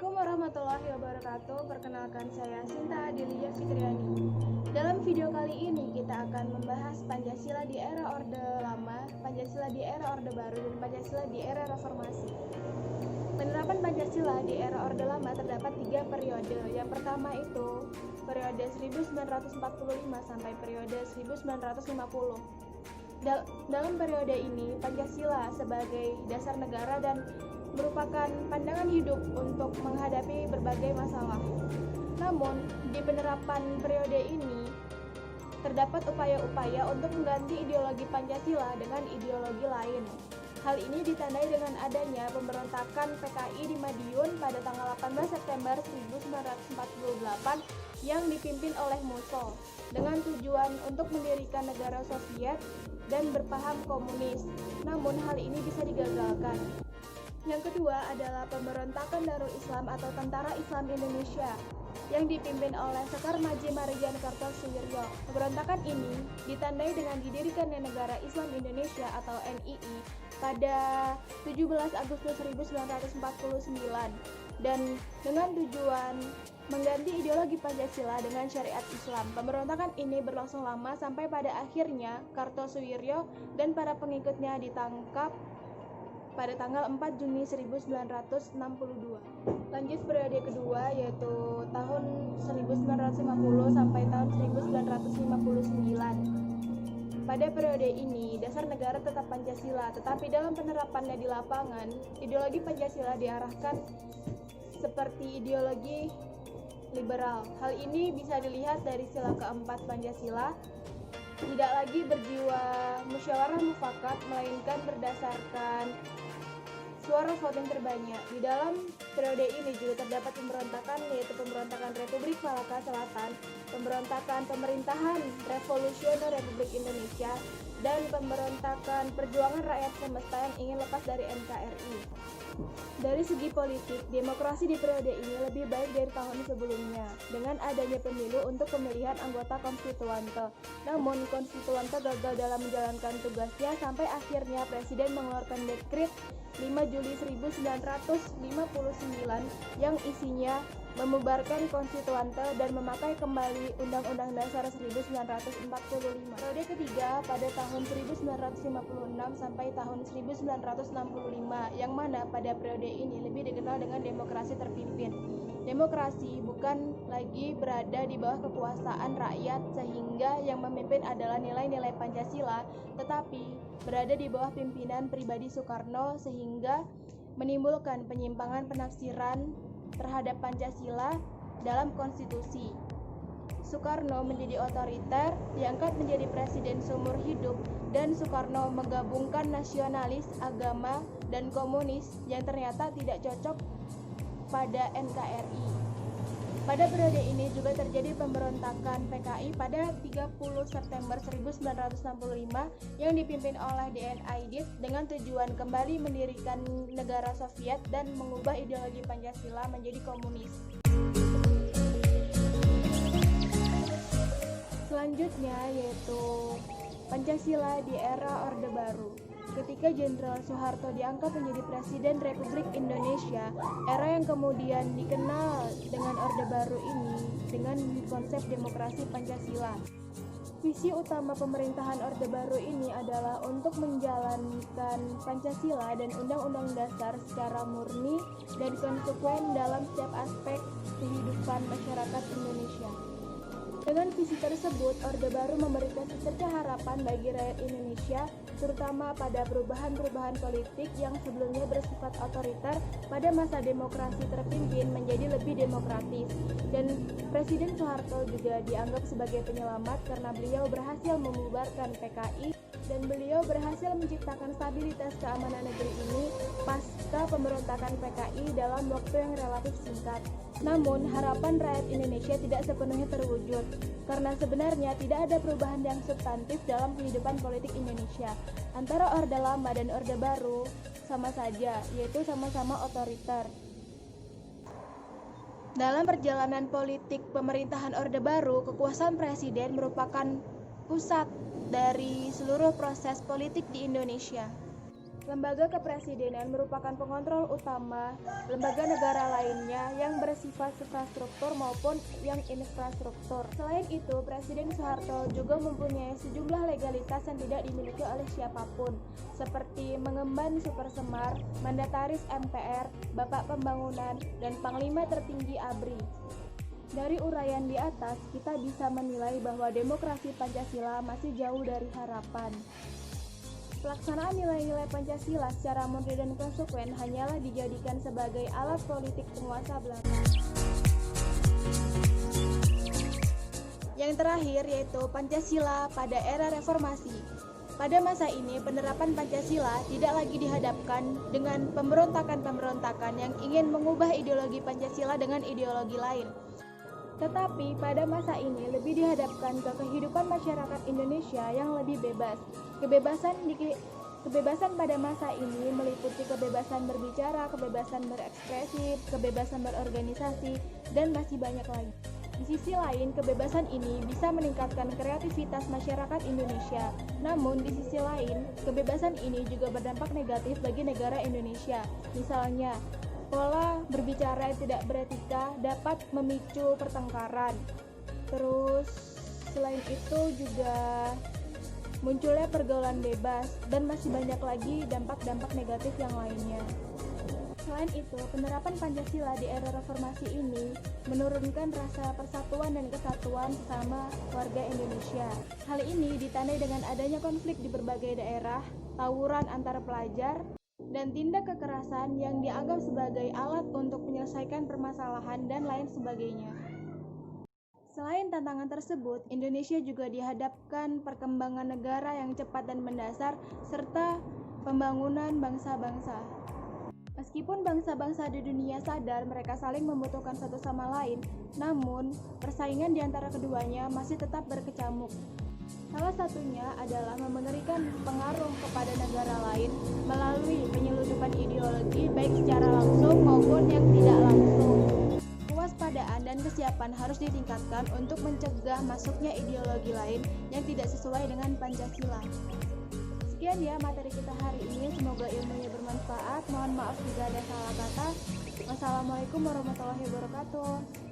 Assalamualaikum warahmatullahi wabarakatuh. Perkenalkan saya Sinta Adelia Fitriani. Dalam video kali ini kita akan membahas Pancasila di era Orde Lama, Pancasila di era Orde Baru, dan Pancasila di era Reformasi. Penerapan Pancasila di era Orde Lama terdapat 3 periode. Yang pertama itu periode 1945 sampai periode 1950. Dalam periode ini, Pancasila sebagai dasar negara dan merupakan pandangan hidup untuk menghadapi berbagai masalah. Namun, di penerapan periode ini terdapat upaya-upaya untuk mengganti ideologi Pancasila dengan ideologi lain. Hal ini ditandai dengan adanya pemberontakan PKI di Madiun pada tanggal 18 September 1948 yang dipimpin oleh Musso dengan tujuan untuk mendirikan negara Soviet dan berpaham komunis. Namun hal ini bisa digagalkan. Yang kedua adalah pemberontakan Darul Islam atau Tentara Islam Indonesia yang dipimpin oleh Sekar Maji Marijan Kartosuwiryo. Pemberontakan ini ditandai dengan didirikannya Negara Islam Indonesia atau NII pada 17 Agustus 1949 dan dengan tujuan mengganti ideologi Pancasila dengan syariat Islam. Pemberontakan ini berlangsung lama sampai pada akhirnya Kartosuwiryo dan para pengikutnya ditangkap pada tanggal 4 Juni 1962. Lanjut periode kedua yaitu tahun 1950 sampai tahun 1959. Pada periode ini, dasar negara tetap Pancasila, tetapi dalam penerapannya di lapangan, ideologi Pancasila diarahkan seperti ideologi liberal. Hal ini bisa dilihat dari sila keempat Pancasila, tidak lagi berjiwa musyawarah mufakat, melainkan berdasarkan suara voting terbanyak. Di dalam periode ini juga terdapat pemberontakan, yaitu pemberontakan Republik Malaka Selatan, pemberontakan pemerintahan revolusioner Republik Indonesia, dan pemberontakan perjuangan rakyat semesta yang ingin lepas dari NKRI. Dari segi politik, demokrasi di periode ini lebih baik dari tahun sebelumnya dengan adanya pemilu untuk pemilihan anggota konstituante. Namun, konstituante gagal dalam menjalankan tugasnya sampai akhirnya Presiden mengeluarkan dekret 5 Juli 1959 yang isinya membubarkan konstituante dan memakai kembali Undang-Undang Dasar 1945. Periode ketiga pada tahun 1956 sampai tahun 1965, yang mana pada periode ini lebih dikenal dengan demokrasi terpimpin. Demokrasi bukan lagi berada di bawah kekuasaan rakyat sehingga yang memimpin adalah nilai-nilai Pancasila, tetapi berada di bawah pimpinan pribadi Soekarno sehingga menimbulkan penyimpangan penafsiran terhadap Pancasila dalam konstitusi. Soekarno menjadi otoriter, diangkat menjadi presiden seumur hidup, dan Soekarno menggabungkan nasionalis, agama, dan komunis yang ternyata tidak cocok pada NKRI. Pada periode ini juga terjadi pemberontakan PKI pada 30 September 1965 yang dipimpin oleh DN Aidit dengan tujuan kembali mendirikan negara Soviet dan mengubah ideologi Pancasila menjadi komunis. Selanjutnya yaitu Pancasila di era Orde Baru. Ketika Jenderal Soeharto diangkat menjadi Presiden Republik Indonesia, era yang kemudian dikenal dengan Orde Baru ini dengan konsep demokrasi Pancasila. Visi utama pemerintahan Orde Baru ini adalah untuk menjalankan Pancasila dan Undang-Undang Dasar secara murni dan konsekuen dalam setiap aspek kehidupan masyarakat Indonesia. Dengan visi tersebut, Orde Baru memberikan secerca harapan bagi rakyat Indonesia, terutama pada perubahan-perubahan politik yang sebelumnya bersifat otoriter pada masa demokrasi terpimpin menjadi lebih demokratis. Dan Presiden Soeharto juga dianggap sebagai penyelamat karena beliau berhasil membubarkan PKI dan beliau berhasil menciptakan stabilitas keamanan negeri ini pasca pemberontakan PKI dalam waktu yang relatif singkat. Namun, harapan rakyat Indonesia tidak sepenuhnya terwujud, karena sebenarnya tidak ada perubahan yang substantif dalam kehidupan politik Indonesia. Antara Orde Lama dan Orde Baru sama saja, yaitu sama-sama otoriter. Dalam perjalanan politik pemerintahan Orde Baru, kekuasaan presiden merupakan pusat dari seluruh proses politik di Indonesia. Lembaga kepresidenan merupakan pengontrol utama lembaga negara lainnya yang bersifat infrastruktur maupun yang infrastruktur. Selain itu, Presiden Soeharto juga mempunyai sejumlah legalitas yang tidak dimiliki oleh siapapun, seperti mengemban Supersemar, Mandataris MPR, Bapak Pembangunan, dan Panglima tertinggi ABRI. Dari uraian di atas, kita bisa menilai bahwa demokrasi Pancasila masih jauh dari harapan. Pelaksanaan nilai-nilai Pancasila secara murni dan konsekuen hanyalah dijadikan sebagai alat politik penguasa Belanda. Yang terakhir yaitu Pancasila pada era reformasi. Pada masa ini, penerapan Pancasila tidak lagi dihadapkan dengan pemberontakan-pemberontakan yang ingin mengubah ideologi Pancasila dengan ideologi lain. Tetapi pada masa ini lebih dihadapkan ke kehidupan masyarakat Indonesia yang lebih bebas. Kebebasan pada masa ini meliputi kebebasan berbicara, kebebasan berekspresi, kebebasan berorganisasi, dan masih banyak lagi. Di sisi lain, kebebasan ini bisa meningkatkan kreativitas masyarakat Indonesia. Namun, di sisi lain, kebebasan ini juga berdampak negatif bagi negara Indonesia. Misalnya, pola berbicara yang tidak beretika dapat memicu pertengkaran. Terus, selain itu juga munculnya pergaulan bebas dan masih banyak lagi dampak-dampak negatif yang lainnya. Selain itu, penerapan Pancasila di era reformasi ini menurunkan rasa persatuan dan kesatuan sesama warga Indonesia. Hal ini ditandai dengan adanya konflik di berbagai daerah, tawuran antar pelajar, dan tindak kekerasan yang dianggap sebagai alat untuk menyelesaikan permasalahan dan lain sebagainya. Selain tantangan tersebut, Indonesia juga dihadapkan perkembangan negara yang cepat dan mendasar serta pembangunan bangsa-bangsa. Meskipun bangsa-bangsa di dunia sadar mereka saling membutuhkan satu sama lain, namun persaingan di antara keduanya masih tetap berkecamuk. Salah satunya adalah memberikan pengaruh kepada negara lain melalui penyelundupan ideologi baik secara langsung maupun yang tidak langsung. Kewaspadaan dan kesiapan harus ditingkatkan untuk mencegah masuknya ideologi lain yang tidak sesuai dengan Pancasila. Sekian ya materi kita hari ini, semoga ilmunya bermanfaat. Mohon maaf jika ada salah kata. Wassalamualaikum warahmatullahi wabarakatuh.